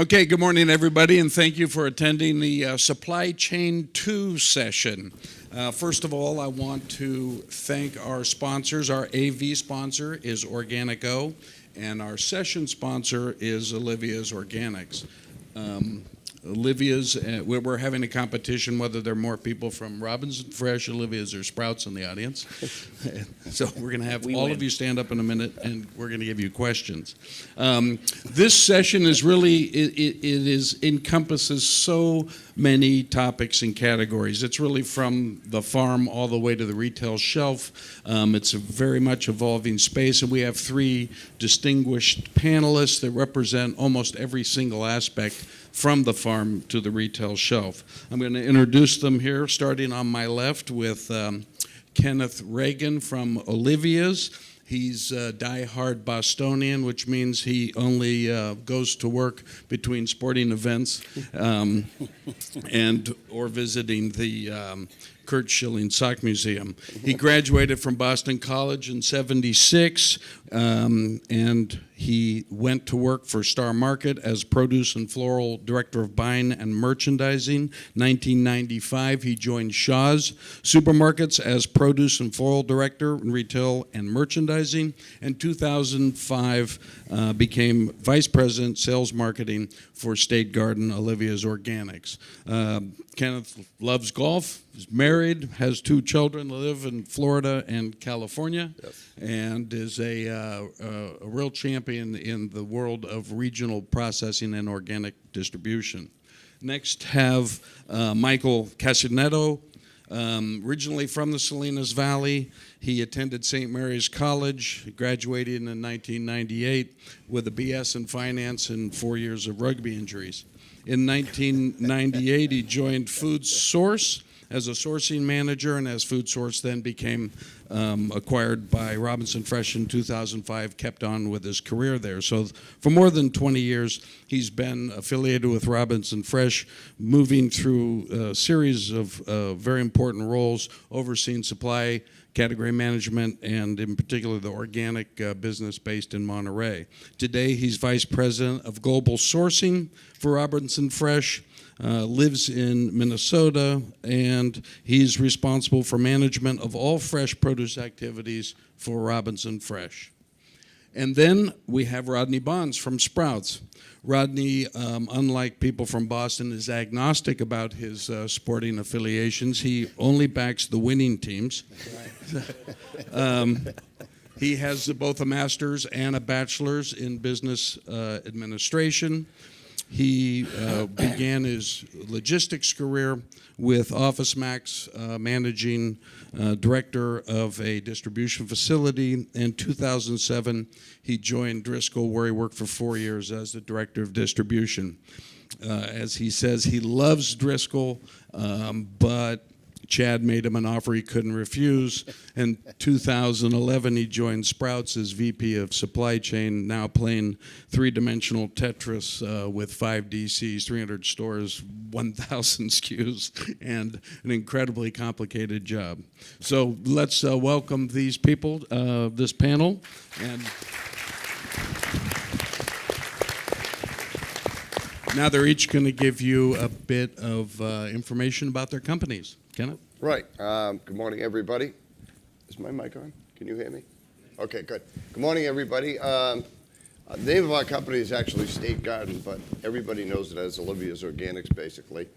Okay, good morning, everybody, and thank you for attending the Supply Chain 2 session. First of all, I want to thank our sponsors. Our AV sponsor is Organico, and our session sponsor is Olivia's Organics. Olivia's, we're having a competition whether there are more people from Robinson Fresh, Olivia's, or Sprouts in the audience. So we're going to have all of you stand up in a minute, and we're going to give you questions. This session is really, it encompasses so many topics and categories. It's really from the farm all the way to the retail shelf. It's a very much evolving space, and we have three distinguished panelists that represent almost every single aspect from the farm to the retail shelf. I'm going to introduce them here, starting on my left with Kenneth Reagan from Olivia's. He's a die-hard Bostonian, which means he only goes to work between sporting events and or visiting the Kurt Schilling Sock Museum. He graduated from Boston College in '76, and he went to work for Star Market as Produce and Floral Director of Buying and Merchandising. 1995, he joined Shaw's Supermarkets as Produce and Floral Director in Retail and Merchandising. In 2005, became Vice President, Sales Marketing for State Garden, Olivia's Organics. Kenneth loves golf, is married, has two children, live in Florida and California, yes, and is a real champion in the world of regional processing and organic distribution. Next have Michael Casanetto, originally from the Salinas Valley. He attended St. Mary's College, graduated in 1998 with a BS in finance and 4 years of rugby injuries. In 1998, he joined Food Source as a sourcing manager, and as Food Source then became acquired by Robinson Fresh in 2005, kept on with his career there. So for more than 20 years, he's been affiliated with Robinson Fresh, moving through a series of very important roles, overseeing supply, category management, and in particular the organic business based in Monterey. Today, he's Vice President of Global Sourcing for Robinson Fresh, lives in Minnesota, and he's responsible for management of all fresh produce activities for Robinson Fresh. And then we have Rodney Bonds from Sprouts. Rodney, unlike people from Boston, is agnostic about his sporting affiliations. He only backs the winning teams. He has both a master's and a bachelor's in business administration. He began his logistics career with OfficeMax, managing director of a distribution facility. In 2007, he joined Driscoll, where he worked for 4 years as the director of distribution. As he says, he loves Driscoll, but Chad made him an offer he couldn't refuse. In 2011, he joined Sprouts as VP of Supply Chain, now playing three-dimensional Tetris with 5 DCs, 300 stores, 1,000 SKUs, and an incredibly complicated job. So let's welcome these people, this panel. And now they're each going to give you a bit of information about their companies. Kenneth? Right. Good morning, everybody. Is my mic on? Can you hear me? Okay, good. Good morning, everybody. The name of our company is actually State Garden, but everybody knows it as Olivia's Organics, basically.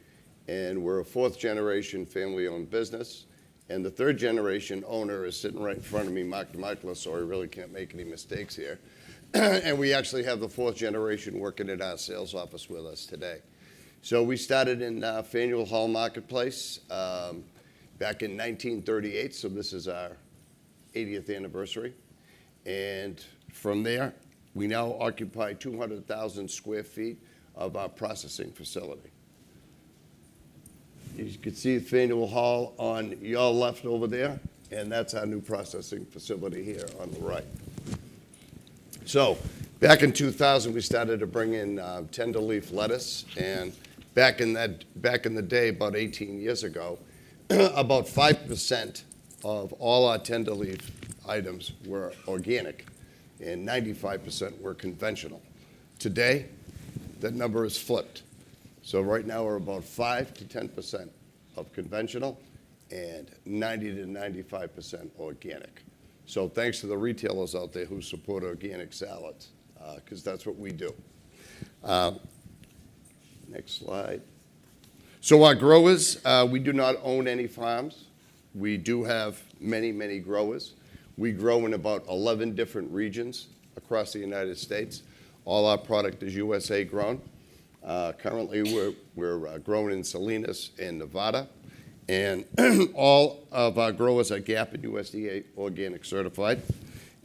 And we're a fourth-generation family-owned business. And the third-generation owner is sitting right in front of me, Mark DeMichaelis, so I really can't make any mistakes here. And we actually have the fourth generation working at our sales office with us today. So we started in Faneuil Hall Marketplace back in 1938, so this is our 80th anniversary. And from there, we now occupy 200,000 square feet of our processing facility. You can see Faneuil Hall on your left over there, and that's our new processing facility here on the right. So back in 2000, we started to bring in tender leaf lettuce, and back in the day, about 18 years ago, about 5% of all our tender leaf items were organic, and 95% were conventional. Today, that number is flipped. So right now we're about 5 to 10% of conventional and 90 to 95% organic. So thanks to the retailers out there who support organic salads, because that's what we do. Next slide. So our growers, we do not own any farms. We do have many, many growers. We grow in about 11 different regions across the United States. All our product is USA grown. Currently, we're grown in Salinas and Nevada, and all of our growers are GAP and USDA organic certified.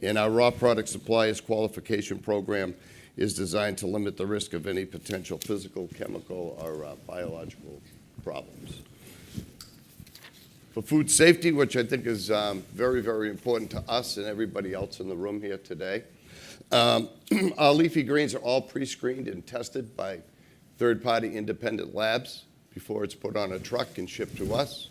And our raw product suppliers qualification program is designed to limit the risk of any potential physical, chemical, or biological problems. For food safety, which I think is very, very important to us and everybody else in the room here today, our leafy greens are all pre-screened and tested by third-party independent labs before it's put on a truck and shipped to us.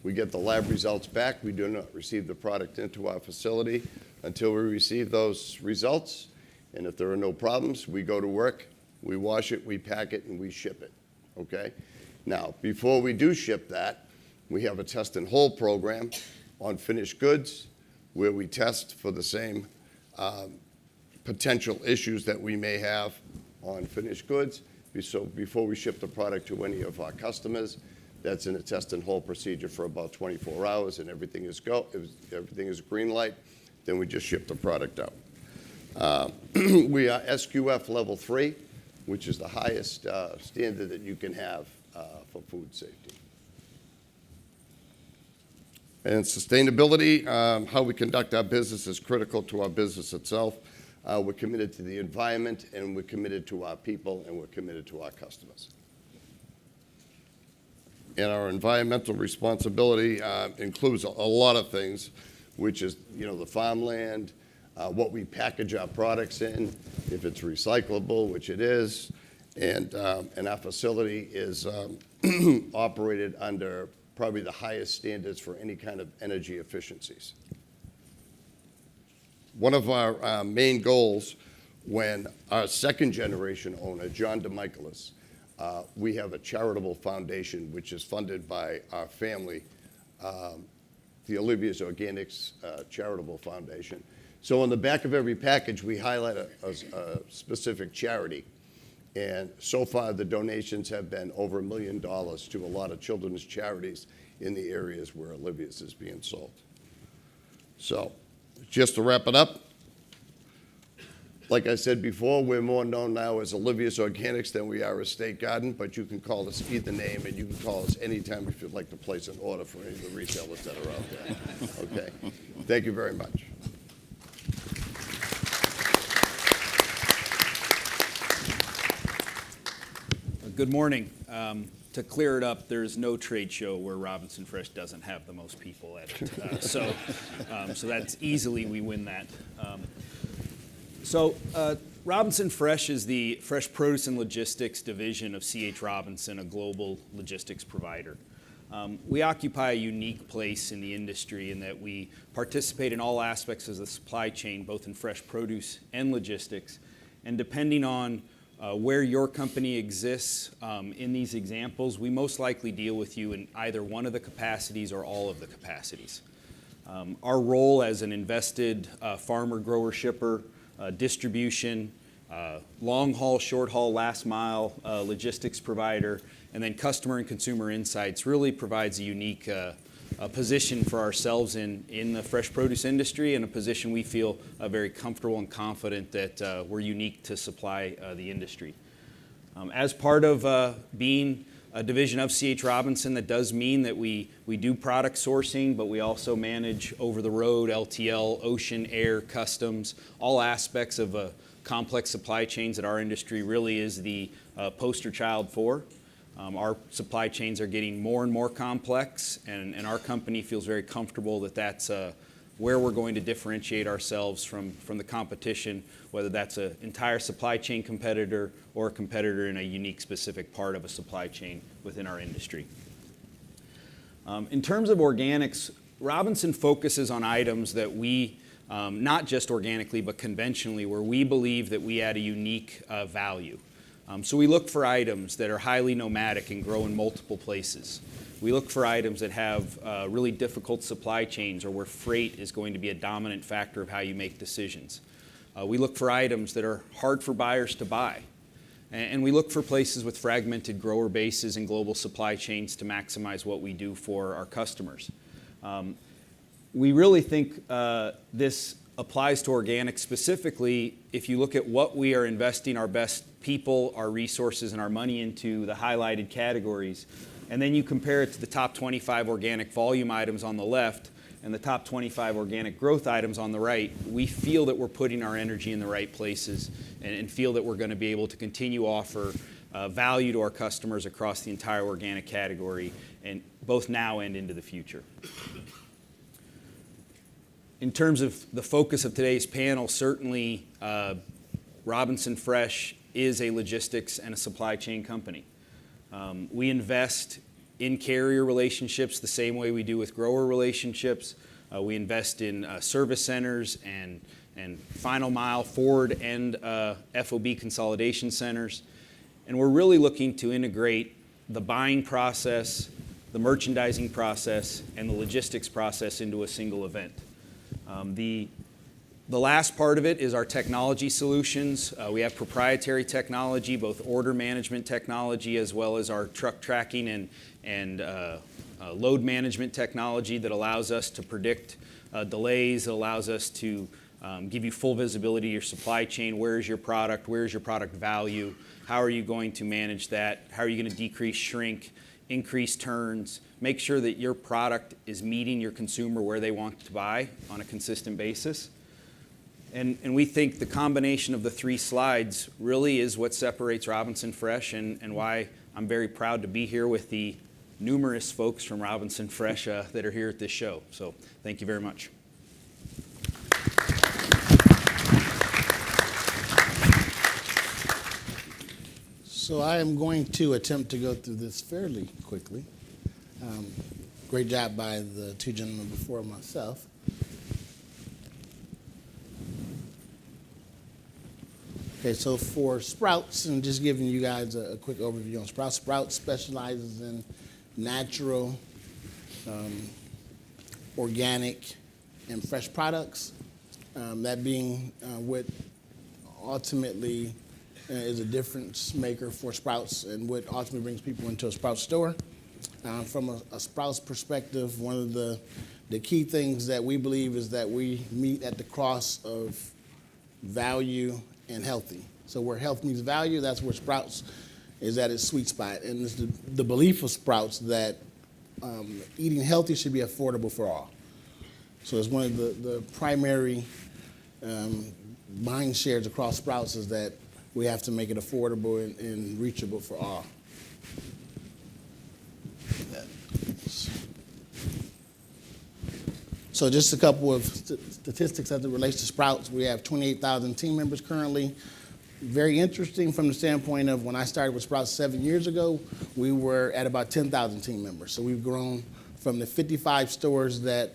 We get the lab results back. We do not receive the product into our facility until we receive those results. And if there are no problems, we go to work, we wash it, we pack it, and we ship it, okay? Now, before we do ship that, we have a test and hold program on finished goods where we test for the same potential issues that we may have on finished goods. So before we ship the product to any of our customers, that's in a test and hold procedure for about 24 hours, and everything is green light, then we just ship the product out. We are SQF level 3, which is the highest standard that you can have for food safety. And sustainability, how we conduct our business is critical to our business itself. We're committed to the environment, and we're committed to our people, and we're committed to our customers. And our environmental responsibility includes a lot of things, which is, the farmland, what we package our products in, if it's recyclable, which it is, and our facility is operated under probably the highest standards for any kind of energy efficiencies. One of our main goals when our second generation owner, John DeMichaelis, we have a charitable foundation which is funded by our family, the Olivia's Organics Charitable Foundation. So on the back of every package, we highlight a specific charity. And so far, the donations have been over $1 million to a lot of children's charities in the areas where Olivia's is being sold. So, just to wrap it up, like I said before, we're more known now as Olivia's Organics than we are as State Garden, but you can call us either name, and you can call us anytime if you'd like to place an order for any of the retailers that are out there. Okay. Thank you very much. Good morning. To clear it up, there's no trade show where Robinson Fresh doesn't have the most people at it. So that's easily we win that. Robinson Fresh is the fresh produce and logistics division of C.H. Robinson, a global logistics provider. We occupy a unique place in the industry in that we participate in all aspects of the supply chain, both in fresh produce and logistics. And depending on where your company exists in these examples, we most likely deal with you in either one of the capacities or all of the capacities. Our role as an invested farmer, grower, shipper, distribution, long haul, short haul, last mile logistics provider, and then customer and consumer insights really provides a unique position for ourselves in the fresh produce industry, and a position we feel very comfortable and confident that we're unique to supply the industry. As part of being a division of C.H. Robinson, that does mean that we do product sourcing, but we also manage over-the-road, LTL, ocean, air, customs, all aspects of complex supply chains that our industry really is the poster child for. Our supply chains are getting more and more complex, and our company feels very comfortable that that's where we're going to differentiate ourselves from the competition, whether that's an entire supply chain competitor or a competitor in a unique specific part of a supply chain within our industry. In terms of organics, Robinson focuses on items that we, not just organically but conventionally, where we believe that we add a unique value. So we look for items that are highly nomadic and grow in multiple places. We look for items that have really difficult supply chains or where freight is going to be a dominant factor of how you make decisions. We look for items that are hard for buyers to buy. And we look for places with fragmented grower bases and global supply chains to maximize what we do for our customers. We really think this applies to organic specifically if you look at what we are investing our best people, our resources, and our money into, the highlighted categories, and then you compare it to the top 25 organic volume items on the left and the top 25 organic growth items on the right, we feel that we're putting our energy in the right places and feel that we're going to be able to continue to offer value to our customers across the entire organic category, and both now and into the future. In terms of the focus of today's panel, certainly Robinson Fresh is a logistics and a supply chain company. We invest in carrier relationships the same way we do with grower relationships. We invest in service centers and final mile forward and FOB consolidation centers. And we're really looking to integrate the buying process, the merchandising process, and the logistics process into a single event. The last part of it is our technology solutions. We have proprietary technology, both order management technology as well as our truck tracking and load management technology that allows us to predict delays, allows us to give you full visibility of your supply chain. Where is your product? Where is your product value? How are you going to manage that? How are you going to decrease shrink, increase turns, make sure that your product is meeting your consumer where they want to buy on a consistent basis? And we think the combination of the three slides really is what separates Robinson Fresh and why I'm very proud to be here with the numerous folks from Robinson Fresh that are here at this show. So thank you very much. So I am going to attempt to go through this fairly quickly. Great job by the two gentlemen before myself. Okay, so for Sprouts, and just giving you guys a quick overview on Sprouts. Sprouts specializes in natural, organic, and fresh products. That being what ultimately is a difference maker for Sprouts and what ultimately brings people into a Sprouts store. From a Sprouts perspective, one of the key things that we believe is that we meet at the cross of value and healthy. So where health meets value, that's where Sprouts is at its sweet spot. And it's the belief of Sprouts that eating healthy should be affordable for all. So it's one of the primary mind shares across Sprouts is that we have to make it affordable and reachable for all. So just a couple of statistics as it relates to Sprouts. We have 28,000 team members currently. Very interesting from the standpoint of when I started with Sprouts 7 years ago, we were at about 10,000 team members. So we've grown from the 55 stores that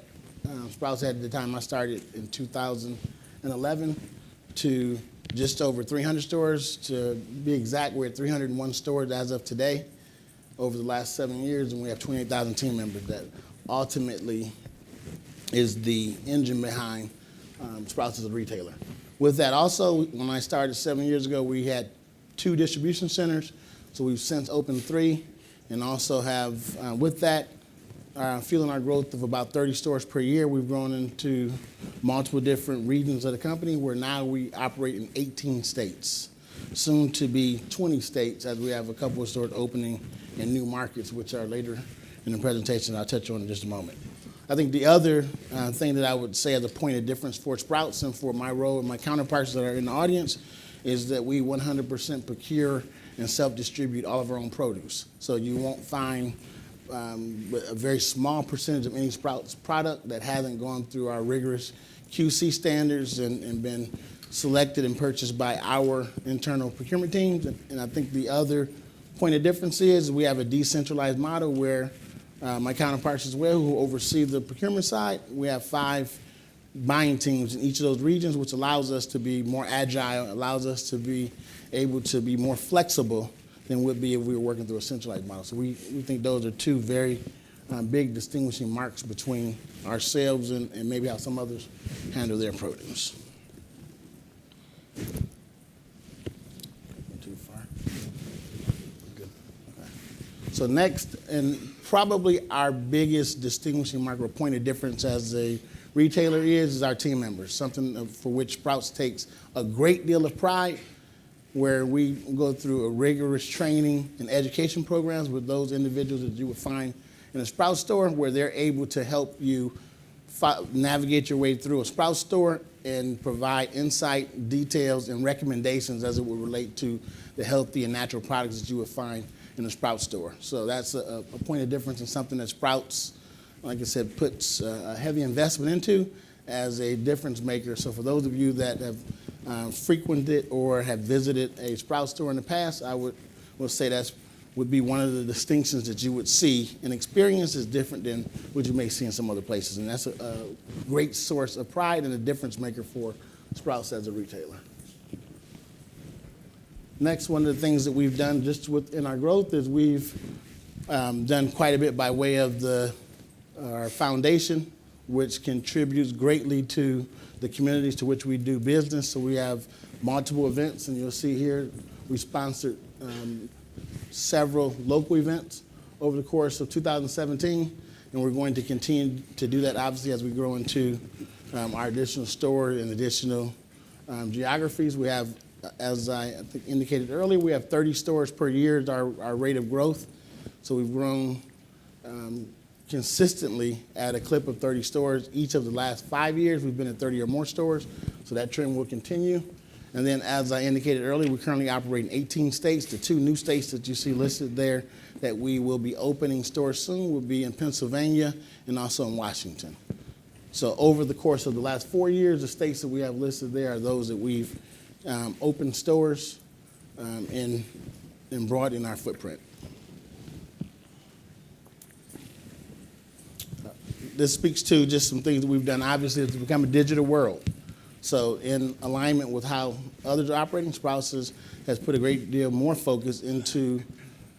Sprouts had at the time I started in 2011 to just over 300 stores. To be exact, we're at 301 stores as of today over the last 7 years, and we have 28,000 team members that ultimately is the engine behind Sprouts as a retailer. With that also, when I started 7 years ago, we had 2 distribution centers, so we've since opened 3, and also have, with that, fueling our growth of about 30 stores per year, we've grown into multiple different regions of the company, where now we operate in 18 states, soon to be 20 states, as we have a couple of stores opening in new markets, which are later in the presentation I'll touch on in just a moment. I think the other thing that I would say as a point of difference for Sprouts and for my role and my counterparts that are in the audience is that we 100% procure and self-distribute all of our own produce. So you won't find a very small percentage of any Sprouts product that hasn't gone through our rigorous QC standards and been selected and purchased by our internal procurement teams. And I think the other point of difference is we have a decentralized model where my counterparts as well, who oversee the procurement side, we have 5 buying teams in each of those regions, which allows us to be more agile, allows us to be able to be more flexible than would be if we were working through a centralized model. So we think those are two very big distinguishing marks between ourselves and maybe how some others handle their produce. Too far. Good. Okay. So next, and probably our biggest distinguishing mark or point of difference as a retailer is our team members, something for which Sprouts takes a great deal of pride, where we go through a rigorous training and education programs with those individuals that you would find in a Sprouts store, where they're able to help you navigate your way through a Sprouts store and provide insight, details, and recommendations as it would relate to the healthy and natural products that you would find in a Sprouts store. So that's a point of difference and something that Sprouts, like I said, puts a heavy investment into as a difference maker. So for those of you that have frequented or have visited a Sprouts store in the past, I would say that would be one of the distinctions that you would see. An experience is different than what you may see in some other places, and that's a great source of pride and a difference maker for Sprouts as a retailer. Next, one of the things that we've done just within our growth is we've done quite a bit by way of our foundation, which contributes greatly to the communities to which we do business. So we have multiple events, and you'll see here we sponsored several local events over the course of 2017, and we're going to continue to do that, obviously, as we grow into our additional store and additional geographies. We have, as I think indicated earlier, we have 30 stores per year is our rate of growth. So we've grown consistently at a clip of 30 stores. Each of the last 5 years, we've been at 30 or more stores, so that trend will continue. And then, as I indicated earlier, we currently operate in 18 states. The 2 new states that you see listed there that we will be opening stores soon will be in Pennsylvania and also in Washington. So over the course of the last 4 years, the states that we have listed there are those that we've opened stores and broadened our footprint. This speaks to just some things that we've done. Obviously, it's become a digital world. So in alignment with how others are operating, Sprouts has put a great deal more focus into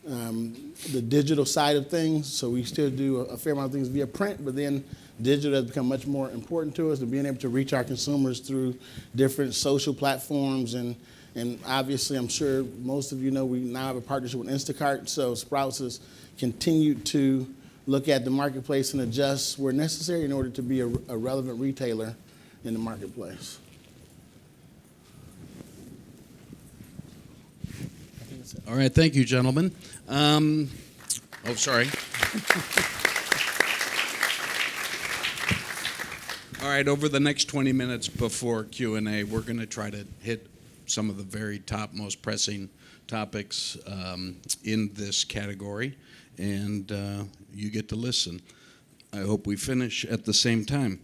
the digital side of things. So we still do a fair amount of things via print, but then digital has become much more important to us, and being able to reach our consumers through different social platforms. And obviously, I'm sure most of you know we now have a partnership with Instacart. So Sprouts has continued to look at the marketplace and adjust where necessary in order to be a relevant retailer in the marketplace. All right, thank you, gentlemen. Sorry. All right, over the next 20 minutes before Q&A, we're going to try to hit some of the very top, most pressing topics in this category, and you get to listen. I hope we finish at the same time.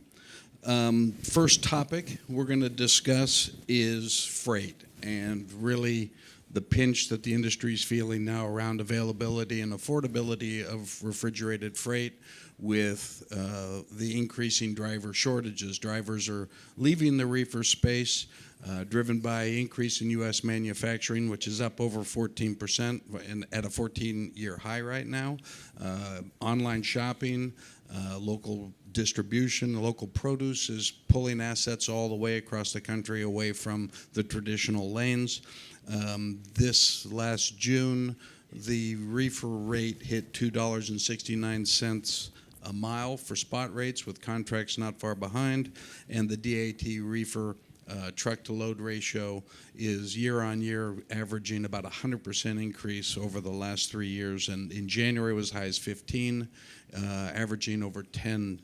First topic we're going to discuss is freight, and really the pinch that the industry is feeling now around availability and affordability of refrigerated freight with the increasing driver shortages. Drivers are leaving the reefer space, driven by increase in U.S. manufacturing, which is up over 14% and at a 14-year high right now. Online shopping, local distribution, local produce is pulling assets all the way across the country away from the traditional lanes. This last June, the reefer rate hit $2.69 a mile for spot rates, with contracts not far behind, and the DAT reefer truck-to-load ratio is year-on-year averaging about 100% increase over the last 3 years, and in January was as high as 15, averaging over 10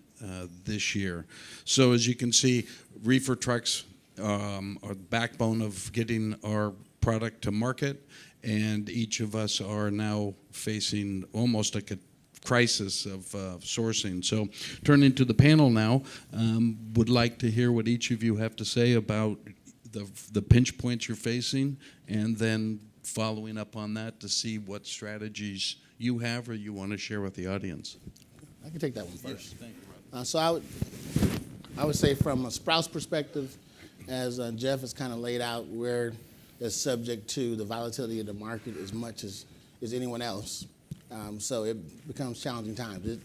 this year. So as you can see, reefer trucks are the backbone of getting our product to market, and each of us are now facing almost like a crisis of sourcing. So turning to the panel now, would like to hear what each of you have to say about the pinch points you're facing, and then following up on that to see what strategies you have or you want to share with the audience. I can take that one first. Yes, thank you, Rob. So I would I would say from a Sprouts perspective, as Jeff has kind of laid out, we're as subject to the volatility of the market as much as anyone else. So it becomes challenging times. It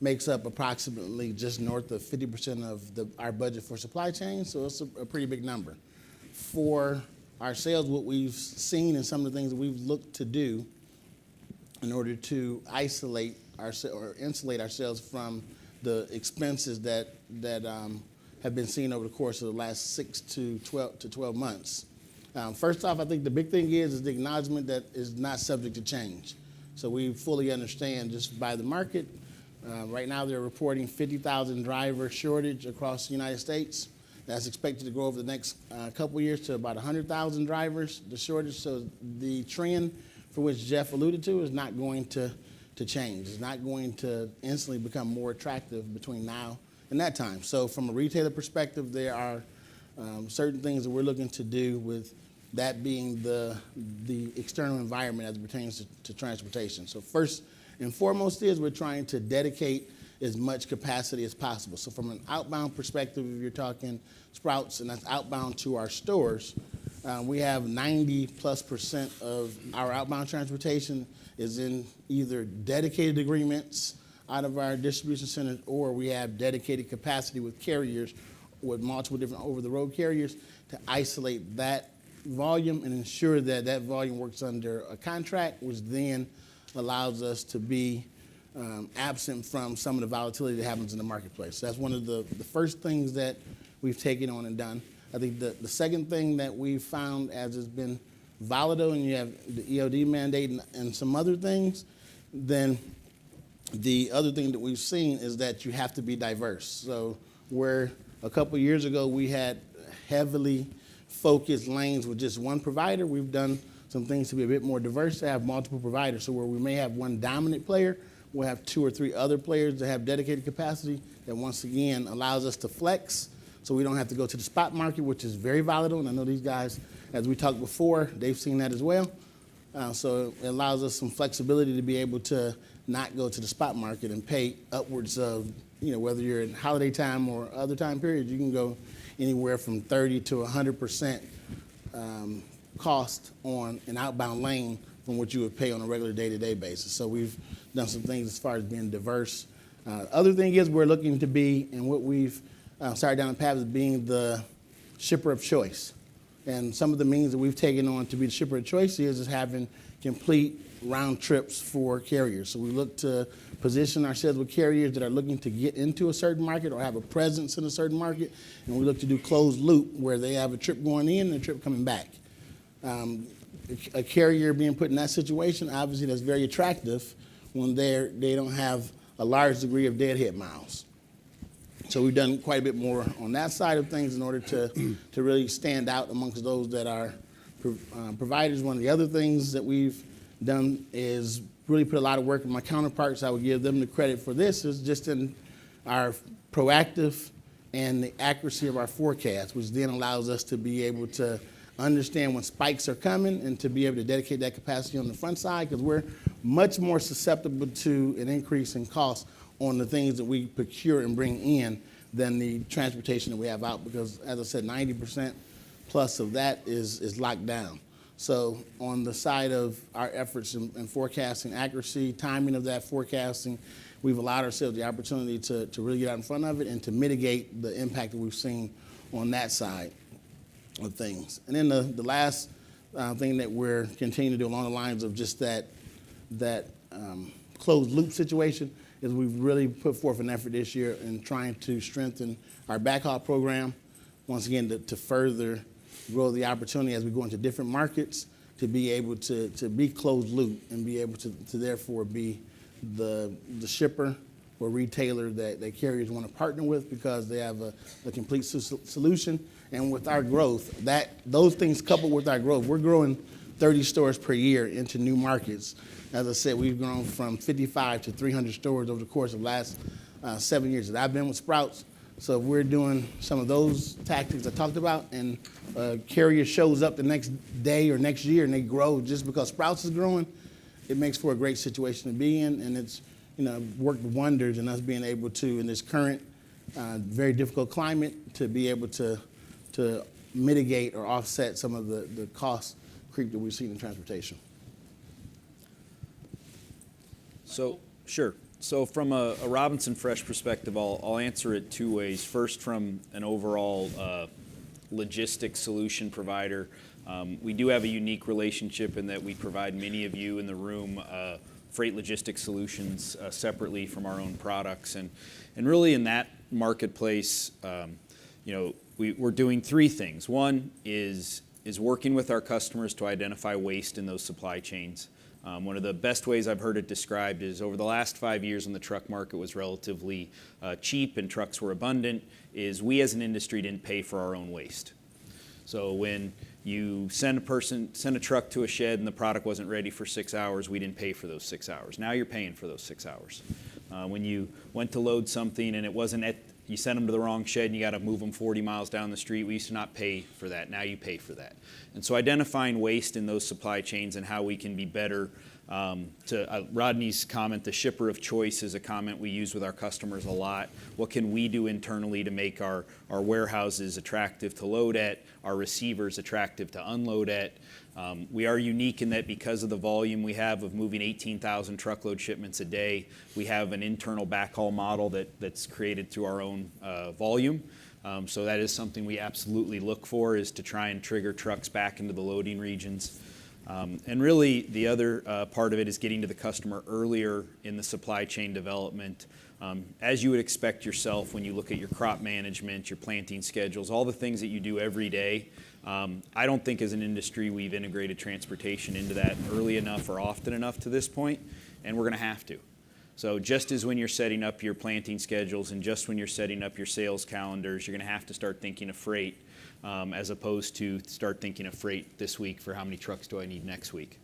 makes up approximately just north of 50% of our budget for supply chain, so it's a pretty big number. For our sales, what we've seen and some of the things that we've looked to do in order to isolate or insulate ourselves from the expenses that have been seen over the course of the last 6 to 12 months. First off, I think the big thing is the acknowledgement that is not subject to change. So we fully understand just by the market. Right now they're reporting 50,000 driver shortage across the United States. That's expected to grow over the next couple of years to about 100,000 drivers, the shortage. So the trend for which Jeff alluded to is not going to change. It's not going to instantly become more attractive between now and that time. So from a retailer perspective, there are certain things that we're looking to do, with that being the external environment as it pertains to transportation. So first and foremost is we're trying to dedicate as much capacity as possible. So from an outbound perspective, if you're talking Sprouts, and that's outbound to our stores, we have 90+% of our outbound transportation is in either dedicated agreements out of our distribution centers, or we have dedicated capacity with carriers, with multiple different over-the-road carriers, to isolate that volume and ensure that that volume works under a contract, which then allows us to be absent from some of the volatility that happens in the marketplace. So that's one of the first things that we've taken on and done. I think the second thing that we've found, as it's been volatile and you have the EOD mandate and some other things, then the other thing that we've seen is that you have to be diverse. So where a couple of years ago we had heavily focused lanes with just one provider, we've done some things to be a bit more diverse, to have multiple providers. So where we may have one dominant player, we'll have 2 or 3 other players that have dedicated capacity that once again allows us to flex, so we don't have to go to the spot market, which is very volatile. And I know these guys, as we talked before, they've seen that as well. So it allows us some flexibility to be able to not go to the spot market and pay upwards of, whether you're in holiday time or other time periods, you can go anywhere from 30 to 100% cost on an outbound lane from what you would pay on a regular day-to-day basis. So we've done some things as far as being diverse. Other thing is we're looking to be, and what we've started down the path is being the shipper of choice. And some of the means that we've taken on to be the shipper of choice is having complete round trips for carriers. So we look to position ourselves with carriers that are looking to get into a certain market or have a presence in a certain market, and we look to do closed loop where they have a trip going in and a trip coming back. A carrier being put in that situation, obviously that's very attractive when they don't have a large degree of deadhead miles. So we've done quite a bit more on that side of things in order to really stand out amongst those that are providers. One of the other things that we've done is really put a lot of work in my counterparts. I would give them the credit for this, is just in our proactive and the accuracy of our forecast, which then allows us to be able to understand when spikes are coming and to be able to dedicate that capacity on the front side, because we're much more susceptible to an increase in cost on the things that we procure and bring in than the transportation that we have out, because as I said, 90% plus of that is locked down. So on the side of our efforts in forecasting accuracy, timing of that forecasting, we've allowed ourselves the opportunity to really get out in front of it and to mitigate the impact that we've seen on that side of things. And then the last thing that we're continuing to do along the lines of just that closed loop situation is we've really put forth an effort this year in trying to strengthen our backhaul program, once again to further grow the opportunity as we go into different markets to be able to be closed loop and be able to therefore be the shipper or retailer that carriers want to partner with, because they have a complete solution. And with our growth, those things coupled with our growth, we're growing 30 stores per year into new markets. As I said, we've grown from 55 to 300 stores over the course of the last 7 years that I've been with Sprouts. So if we're doing some of those tactics I talked about, and a carrier shows up the next day or next year and they grow just because Sprouts is growing, it makes for a great situation to be in, and it's worked wonders in us being able to, in this current very difficult climate to be able to mitigate or offset some of the cost creep that we've seen in transportation. So, sure. So from a Robinson Fresh perspective, I'll answer it two ways. First, from an overall logistics solution provider, we do have a unique relationship in that we provide many of you in the room freight logistics solutions separately from our own products. And really in that marketplace, we're doing three things. One is working with our customers to identify waste in those supply chains. One of the best ways I've heard it described is over the last 5 years when the truck market was relatively cheap and trucks were abundant, is we as an industry didn't pay for our own waste. So when you send a truck to a shed and the product wasn't ready for 6 hours, we didn't pay for those 6 hours. Now you're paying for those 6 hours. When you went to load something and it wasn't you sent them to the wrong shed and you got to move them 40 miles down the street, we used to not pay for that. Now you pay for that. And so identifying waste in those supply chains and how we can be better. Rodney's comment, the shipper of choice, is a comment we use with our customers a lot. What can we do internally to make our warehouses attractive to load at, our receivers attractive to unload at? We are unique in that because of the volume we have of moving 18,000 truckload shipments a day, we have an internal backhaul model that's created through our own volume. So that is something we absolutely look for, is to try and trigger trucks back into the loading regions. And really, the other part of it is getting to the customer earlier in the supply chain development. As you would expect yourself when you look at your crop management, your planting schedules, all the things that you do every day. I don't think as an industry we've integrated transportation into that early enough or often enough to this point, and we're going to have to. So just as when you're setting up your planting schedules and just when you're setting up your sales calendars, you're going to have to start thinking of freight as opposed to start thinking of freight this week for how many trucks do I need next week.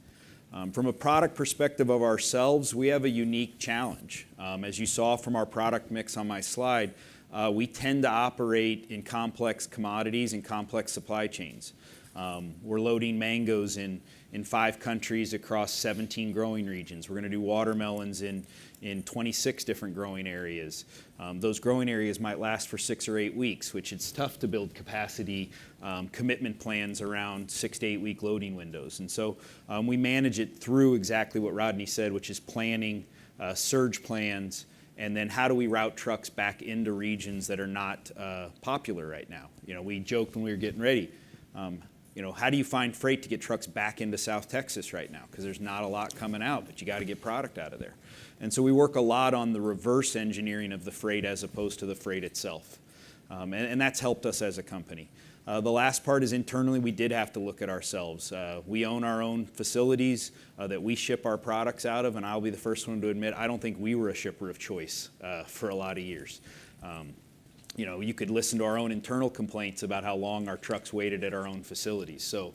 From a product perspective of ourselves, we have a unique challenge. As you saw from our product mix on my slide, we tend to operate in complex commodities and complex supply chains. We're loading mangoes in 5 countries across 17 growing regions. We're going to do watermelons in 26 different growing areas. Those growing areas might last for 6 or 8 weeks, which it's tough to build capacity commitment plans around 6 to 8 week loading windows. And so we manage it through exactly what Rodney said, which is planning, surge plans, and then how do we route trucks back into regions that are not popular right now. We joked when we were getting ready. How do you find freight to get trucks back into South Texas right now? Because there's not a lot coming out, but you got to get product out of there. And so we work a lot on the reverse engineering of the freight as opposed to the freight itself. And that's helped us as a company. The last part is internally we did have to look at ourselves. We own our own facilities that we ship our products out of, and I'll be the first one to admit I don't think we were a shipper of choice for a lot of years. You could listen to our own internal complaints about how long our trucks waited at our own facilities. So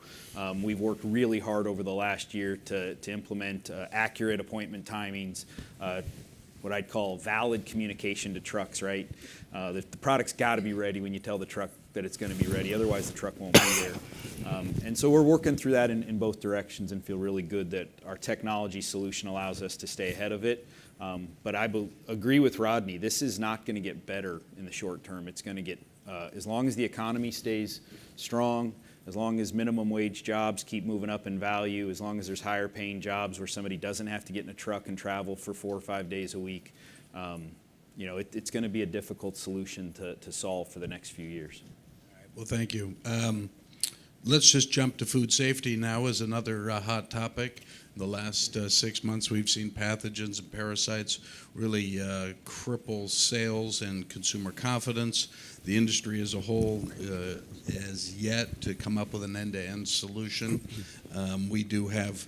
we've worked really hard over the last year to implement accurate appointment timings, what I'd call valid communication to trucks, right? The product's got to be ready when you tell the truck that it's going to be ready. Otherwise, the truck won't be there. And so we're working through that in both directions and feel really good that our technology solution allows us to stay ahead of it. But I agree with Rodney. This is not going to get better in the short term. It's going to get, as long as the economy stays strong, as long as minimum wage jobs keep moving up in value, as long as there's higher paying jobs where somebody doesn't have to get in a truck and travel for 4 or 5 days a week, it's going to be a difficult solution to solve for the next few years. All right, well, thank you. Let's just jump to food safety now as another hot topic. In the last 6 months, we've seen pathogens and parasites really cripple sales and consumer confidence. The industry as a whole has yet to come up with an end-to-end solution. We do have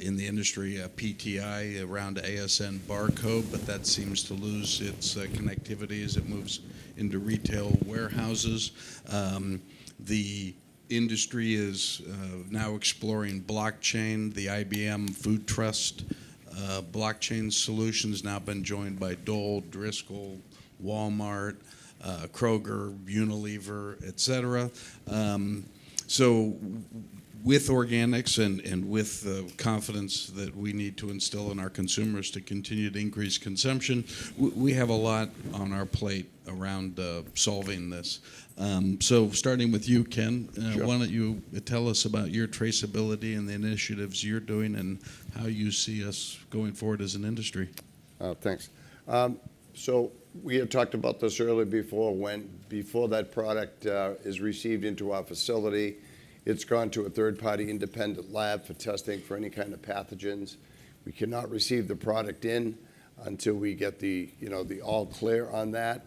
in the industry a PTI around ASN barcode, but that seems to lose its connectivity as it moves into retail warehouses. The industry is now exploring blockchain. The IBM Food Trust blockchain solution's now been joined by Dole, Driscoll, Walmart, Kroger, Unilever, et cetera. So with organics and with the confidence that we need to instill in our consumers to continue to increase consumption, we have a lot on our plate around solving this. So starting with you, Ken, Sure. why don't you tell us about your traceability and the initiatives you're doing and how you see us going forward as an industry? Thanks. So we had talked about this earlier before that product is received into our facility, it's gone to a third-party independent lab for testing for any kind of pathogens. We cannot receive the product in until we get the all clear on that.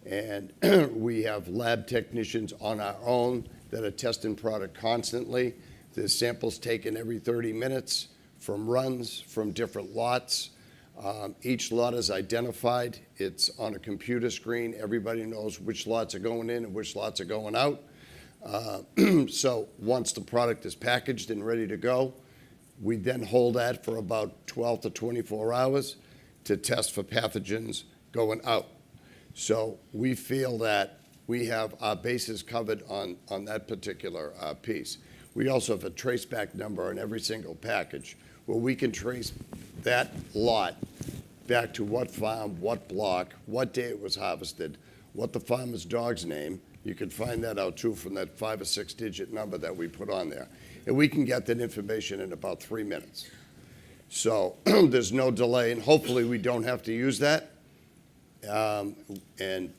And we have lab technicians on our own that are testing product constantly. There's samples taken every 30 minutes from runs from different lots. Each lot is identified. It's on a computer screen. Everybody knows which lots are going in and which lots are going out. So once the product is packaged and ready to go, we then hold that for about 12 to 24 hours to test for pathogens going out. So we feel that we have our bases covered on that particular piece. We also have a traceback number on every single package where we can trace that lot back to what farm, what block, what day it was harvested, what the farmer's dog's name. You can find that out too from that 5 or 6 digit number that we put on there. And we can get that information in about 3 minutes. So there's no delay, and hopefully we don't have to use that. And,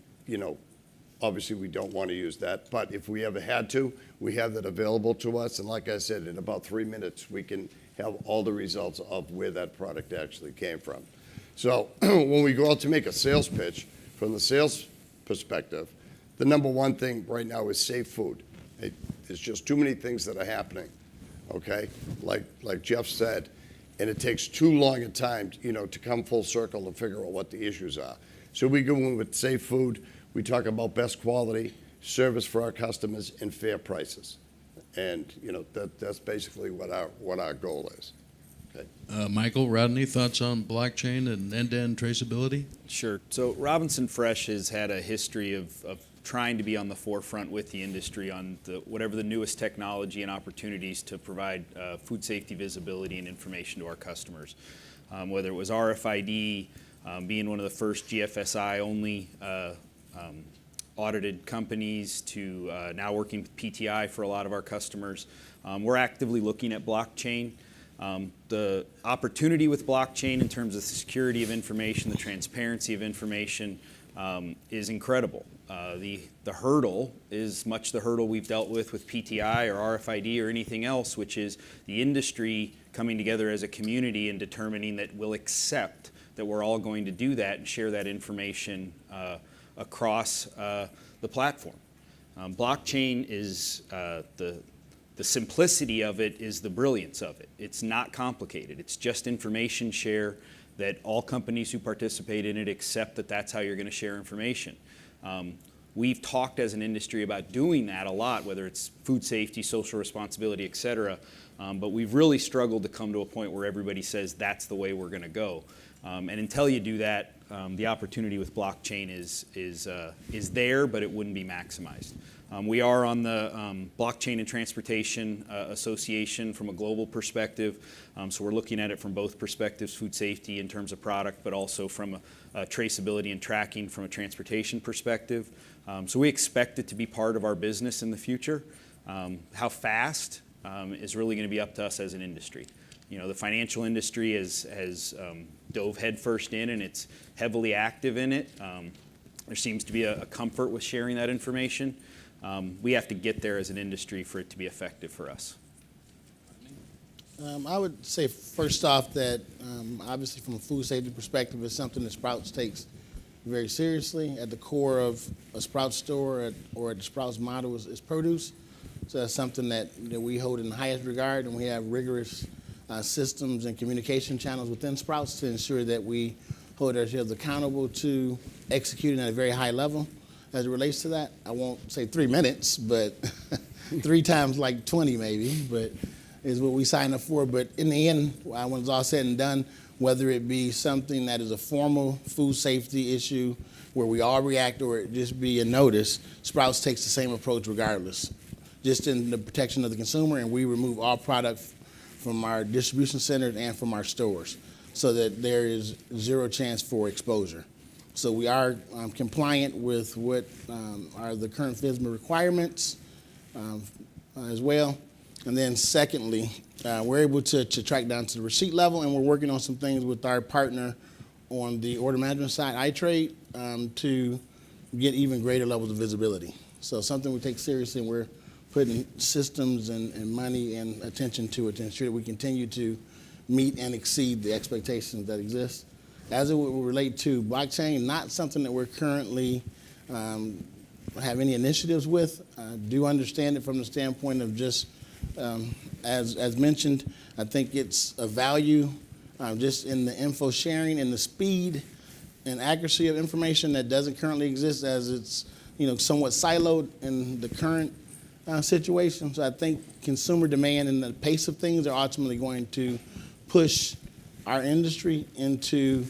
obviously we don't want to use that, but if we ever had to, we have that available to us. And like I said, in about 3 minutes, we can have all the results of where that product actually came from. So when we go out to make a sales pitch, from the sales perspective, the number one thing right now is safe food. There's just too many things that are happening, okay? Like Jeff said, and it takes too long a time, to come full circle and figure out what the issues are. So we go in with safe food. We talk about best quality, service for our customers, and fair prices. And, that's basically what our goal is. Okay. Michael, Rodney, thoughts on blockchain and end-to-end traceability? Sure. So Robinson Fresh has had a history of trying to be on the forefront with the industry on whatever the newest technology and opportunities to provide food safety visibility and information to our customers. Whether it was RFID, being one of the first GFSI-only audited companies to now working with PTI for a lot of our customers. We're actively looking at blockchain. The opportunity with blockchain in terms of the security of information, the transparency of information is incredible. The hurdle is much the hurdle we've dealt with PTI or RFID or anything else, which is the industry coming together as a community and determining that we'll accept that we're all going to do that and share that information across the platform. Blockchain is the simplicity of it is the brilliance of it. It's not complicated. It's just information share that all companies who participate in it accept that that's how you're going to share information. We've talked as an industry about doing that a lot, whether it's food safety, social responsibility, et cetera, but we've really struggled to come to a point where everybody says that's the way we're going to go. And until you do that, the opportunity with blockchain is there, but it wouldn't be maximized. We are on the Blockchain and Transportation Association from a global perspective, so we're looking at it from both perspectives, food safety in terms of product, but also from a traceability and tracking from a transportation perspective. So we expect it to be part of our business in the future. How fast is really going to be up to us as an industry. The financial industry has dove headfirst in, and it's heavily active in it. There seems to be a comfort with sharing that information. We have to get there as an industry for it to be effective for us. I would say first off that obviously from a food safety perspective, it's something that Sprouts takes very seriously. At the core of a Sprouts store or the Sprouts model is produce. So that's something that we hold in the highest regard, and we have rigorous systems and communication channels within Sprouts to ensure that we hold ourselves accountable to executing at a very high level. As it relates to that, I won't say 3 minutes, but 3 times like 20 maybe, but is what we signed up for. But in the end, when it's all said and done, whether it be something that is a formal food safety issue where we all react or it just be a notice, Sprouts takes the same approach regardless. just in the protection of the consumer, and we remove all product from our distribution centers and from our stores so that there is zero chance for exposure. So we are compliant with what are the current FSMA requirements as well. And then secondly, we're able to track down to the receipt level, and we're working on some things with our partner on the order management side, iTrade, to get even greater levels of visibility. So something we take seriously, and we're putting systems and money and attention to it to ensure that we continue to meet and exceed the expectations that exist. As it will relate to blockchain, not something that we're currently have any initiatives with. Do understand it from the standpoint of just, as mentioned, I think it's a value just in the info sharing and the speed and accuracy of information that doesn't currently exist, as it's somewhat siloed in the current situation. So I think consumer demand and the pace of things are ultimately going to push our industry into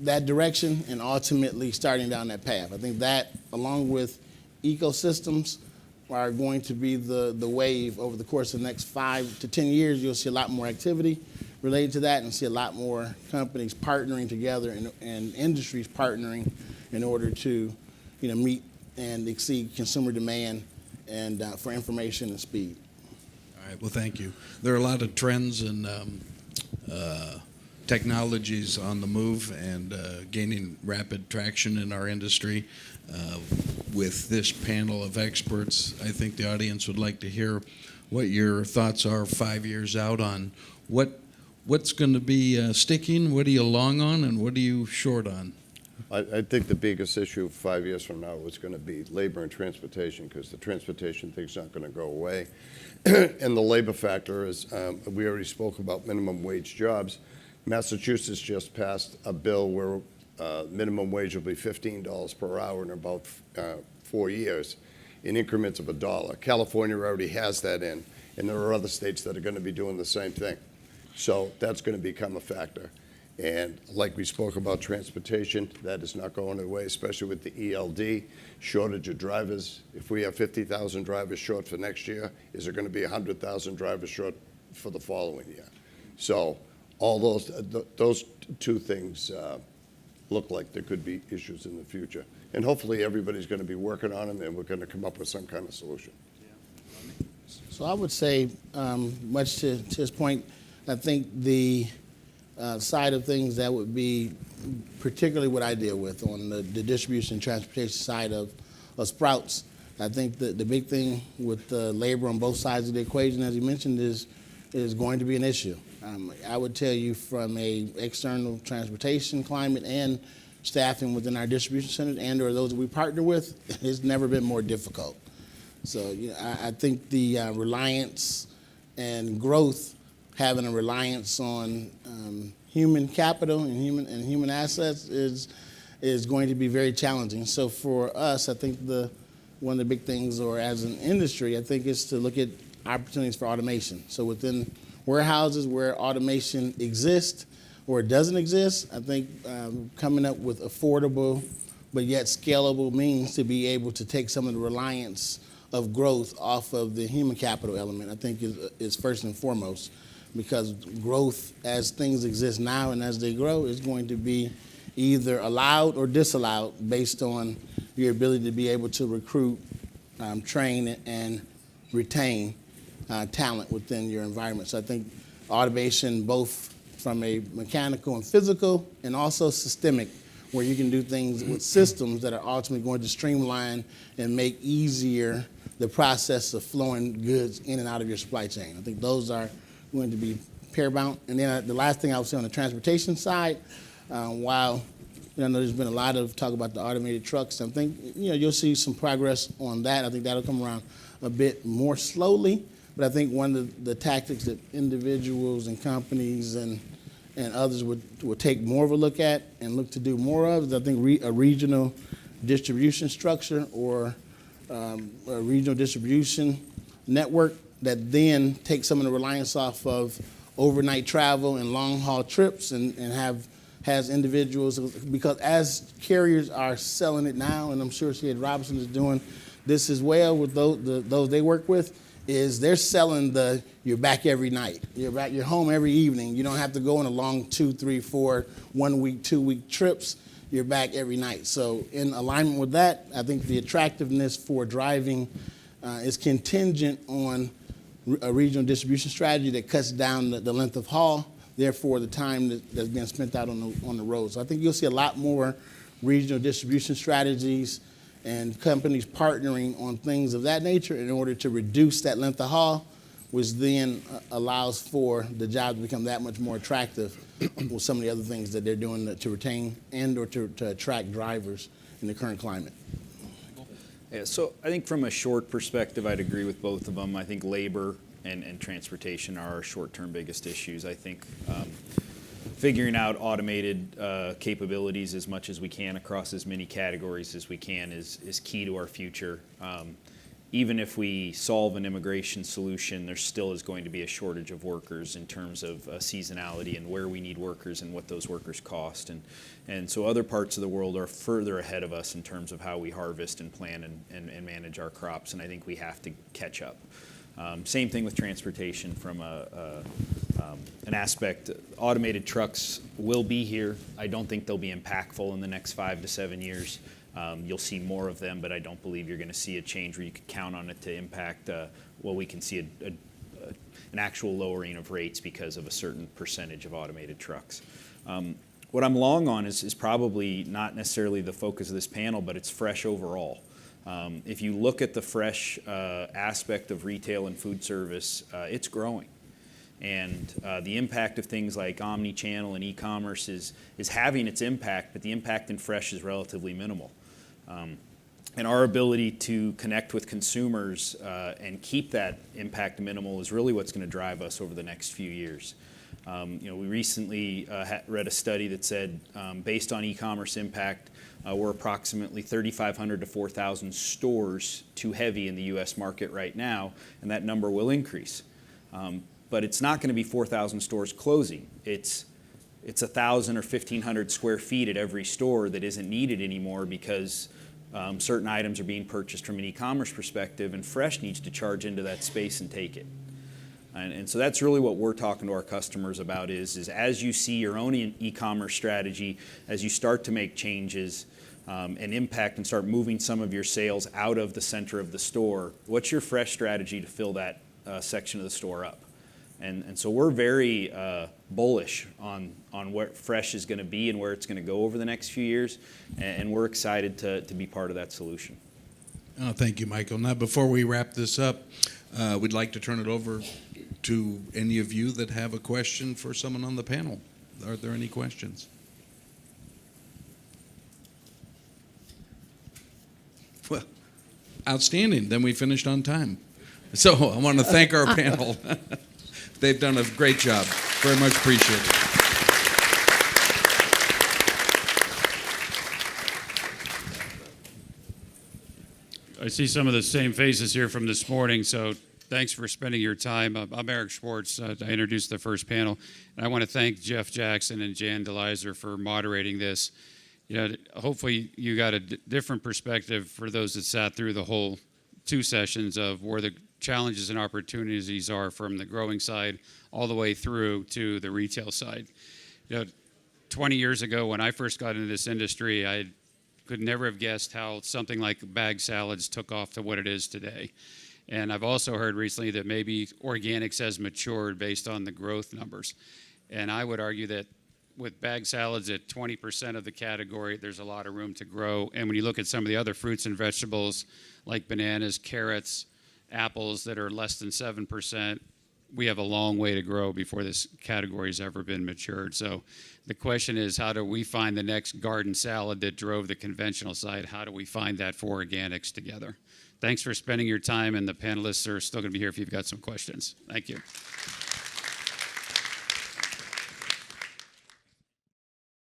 that direction and ultimately starting down that path. I think that, along with ecosystems, are going to be the wave over the course of the next 5 to 10 years. You'll see a lot more activity related to that, and see a lot more companies partnering together and industries partnering in order to meet and exceed consumer demand and for information and speed. All right, well, thank you. There are a lot of trends and technologies on the move and gaining rapid traction in our industry. With this panel of experts, I think the audience would like to hear what your thoughts are 5 years out on what's going to be sticking, what are you long on, and what are you short on? I think the biggest issue 5 years from now is going to be labor and transportation, because the transportation thing's not going to go away. And the labor factor is, we already spoke about minimum wage jobs. Massachusetts just passed a bill where minimum wage will be $15 per hour in about 4 years in increments of $1. California already has that in, and there are other states that are going to be doing the same thing. So that's going to become a factor. And like we spoke about transportation, that is not going away, especially with the ELD, shortage of drivers. If we have 50,000 drivers short for next year, is there going to be 100,000 drivers short for the following year? So all those two things look like there could be issues in the future. And hopefully everybody's going to be working on them, and we're going to come up with some kind of solution. So I would say, much to his point, I think the side of things that would be particularly what I deal with on the distribution and transportation side of Sprouts. I think that the big thing with the labor on both sides of the equation, as you mentioned, is going to be an issue. I would tell you, from a external transportation climate and staffing within our distribution centers and or those that we partner with, it's never been more difficult. So I think the reliance and growth, having a reliance on human capital and human assets is going to be very challenging. So for us, I think one of the big things, or as an industry, I think, is to look at opportunities for automation. So within warehouses where automation exists or doesn't exist, I think coming up with affordable but yet scalable means to be able to take some of the reliance of growth off of the human capital element, I think is first and foremost. Because growth, as things exist now and as they grow, is going to be either allowed or disallowed based on your ability to be able to recruit, train, and retain talent within your environment. So I think automation, both from a mechanical and physical, and also systemic, where you can do things with systems that are ultimately going to streamline and make easier the process of flowing goods in and out of your supply chain. I think those are going to be paramount. And then the last thing I would say on the transportation side, while I know there's been a lot of talk about the automated trucks, I think you'll see some progress on that. I think that'll come around a bit more slowly, but I think one of the tactics that individuals and companies and others would take more of a look at and look to do more of is, I think, a regional distribution structure or a regional distribution network that then takes some of the reliance off of overnight travel and long-haul trips and has individuals, because as carriers are selling it now, and I'm sure C.H. Robinson is doing this as well with those they work with, is they're selling you're back every night. You're home every evening. You don't have to go on a long 2, 3, 4, 1 week, 2 week trips. You're back every night. So in alignment with that, I think the attractiveness for driving is contingent on a regional distribution strategy that cuts down the length of haul, therefore the time that's being spent out on the road. So I think you'll see a lot more regional distribution strategies and companies partnering on things of that nature in order to reduce that length of haul, which then allows for the job to become that much more attractive with some of the other things that they're doing to retain and or to attract drivers in the current climate. Yeah, so I think from a short perspective, I'd agree with both of them. I think labor and transportation are our short-term biggest issues. I think figuring out automated capabilities as much as we can across as many categories as we can is key to our future. Even if we solve an immigration solution, there still is going to be a shortage of workers in terms of seasonality and where we need workers and what those workers cost. And so other parts of the world are further ahead of us in terms of how we harvest and plan and manage our crops, and I think we have to catch up. Same thing with transportation from an aspect. Automated trucks will be here. I don't think they'll be impactful in the next 5 to 7 years. You'll see more of them, but I don't believe you're going to see a change where you could count on it to impact, we can see an actual lowering of rates because of a certain percentage of automated trucks. What I'm long on is probably not necessarily the focus of this panel, but it's fresh overall. If you look at the fresh aspect of retail and food service, it's growing. And the impact of things like omni-channel and e-commerce is having its impact, but the impact in fresh is relatively minimal. And our ability to connect with consumers and keep that impact minimal is really what's going to drive us over the next few years. We recently read a study that said, based on e-commerce impact, we're approximately 3,500 to 4,000 stores too heavy in the U.S. market right now, and that number will increase. But it's not going to be 4,000 stores closing. It's 1,000 or 1,500 square feet at every store that isn't needed anymore because certain items are being purchased from an e-commerce perspective, and Fresh needs to charge into that space and take it. And so that's really what we're talking to our customers about is as you see your own e-commerce strategy, as you start to make changes and impact and start moving some of your sales out of the center of the store, what's your Fresh strategy to fill that section of the store up? And so we're very bullish on what Fresh is going to be and where it's going to go over the next few years, and we're excited to be part of that solution. Oh, thank you, Michael. Now, before we wrap this up, we'd like to turn it over to any of you that have a question for someone on the panel. Are there any questions? Well, outstanding. Then we finished on time. So I want to thank our panel. They've done a great job. Very much appreciated. I see some of the same faces here from this morning, so thanks for spending your time. I'm Eric Schwartz. I introduced the first panel, and I want to thank Jeff Jackson and Jan DeLizer for moderating this. Hopefully you got a different perspective for those that sat through the whole 2 sessions of where the challenges and opportunities are from the growing side all the way through to the retail side. 20 years ago when I first got into this industry, I could never have guessed how something like bag salads took off to what it is today. And I've also heard recently that maybe organics has matured based on the growth numbers. And I would argue that with bag salads at 20% of the category, there's a lot of room to grow. And when you look at some of the other fruits and vegetables like bananas, carrots, apples that are less than 7%, we have a long way to grow before this category has ever been matured. So the question is, how do we find the next garden salad that drove the conventional side? How do we find that for organics together? Thanks for spending your time, and the panelists are still going to be here if you've got some questions. Thank you.